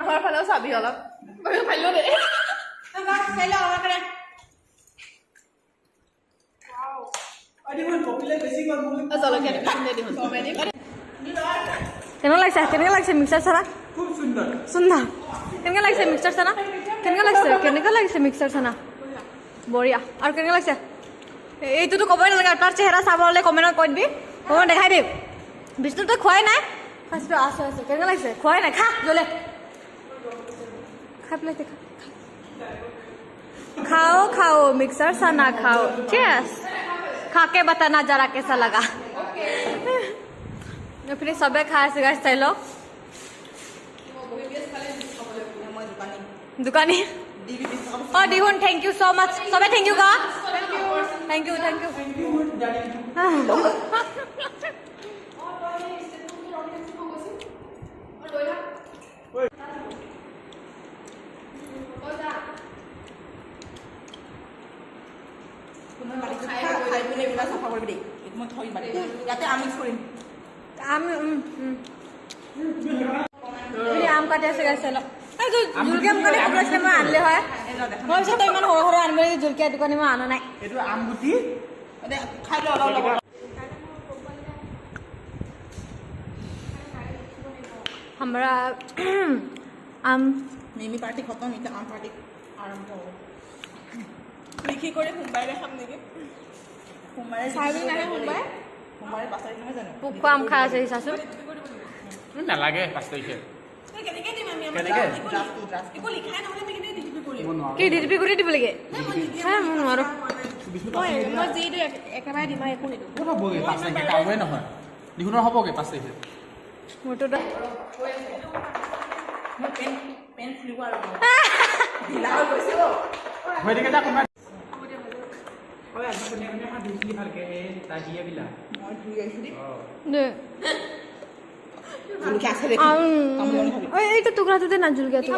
আমাৰ ফালেও চাবি অলপ ফাইলো দে কেনেকুৱা লাগিছে মিক্সাৰ চানা খুব সুন্দৰ সুন্দৰ কেনেকুৱা লাগিছে মিক্সাৰ চানা কেনেকুৱা লাগিছে মিক্সাৰ চানা বঢ়িয়া আৰু কেনেকুৱা লাগিছে এইটোতো ক'বই নালাগে তাৰ চেহেৰা চাব হ'লে কমেণ্টত কৈ দিবি কমেণ্ট দেখাই দিম বিষ্ণু তই খোৱাই নাই আছে কেনেকুৱা লাগিছে খোৱাই নাই খা জ্বলে খাই পেলাই खाओ मिक्सर सना खाओ चेस खा के बताना जरा कैसा लगा फिर सबे खाए से गाइस चलो दुकानी और दिहुन थैंक यू सो मच सबे थैंक यू का थैंक यू आम काटे আছে গাইছে ল জুলকিয়া দোকানে কপলাছে মই আনলে হয় মই সে তো ইমান হৰ হৰ আনবে জুলকিয়া দোকানে মই আনা নাই এটো আম গুটি মানে খাই ল অলপ हमरा आम मिमी पार्टी खत्म इता आम पार्टी आरंभ हो लिखि करे मुंबई रे खाम नेকি मुंबई साइबी नाहे मुंबई पास तारिख নহয় জানো পুকু আম খাই আছে সাসু না লাগে 5 তারিখে কেনেকে দিম আমি আমাৰ একো লিখাই নহলে আমি কেনেকে ডিটিপি কৰিম কি ডিটিপি কৰি দিব লাগে হ্যাঁ মই নোৱাৰো মই যি দে একেবাৰে দিমা একো নিদো হ'বগে 5 তাৰিখে কামে নহয় লিখনৰ হ'বগে 5 তাৰিখে মোটো মই পেন ফুলিব আৰু ঢিলা হৈ গৈছে হৈ দিকে যা কোন ओए आज को नेम हां दूसरी भर के ताजिया बिला মই ধুই আইছি দে জুলকিয়া আছে দেখি ওই এইটা টুকরাতে দে না জুলকিয়া তো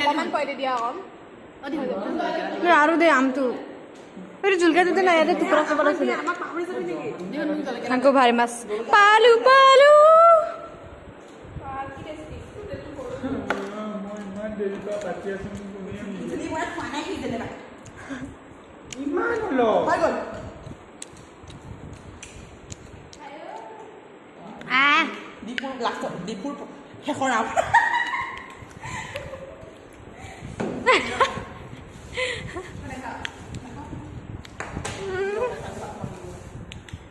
কমান কই দে দিয়া কম অধি হৈ যাব আৰু দে আমটো এই জুলকিয়া দে না ইয়াতে টুকৰা টুকৰা আছে আমাৰ পাহৰি যাবি নেকি থাকো ভাই মাছ পালু পালু কি টেস্টি মই মান দেৰিটা পাতি আছো তুমি মই খানা কি দেলে না ইমান হলো হৈ গল দীপুৰ লাষ্ট দীপুৰ শেষৰ আম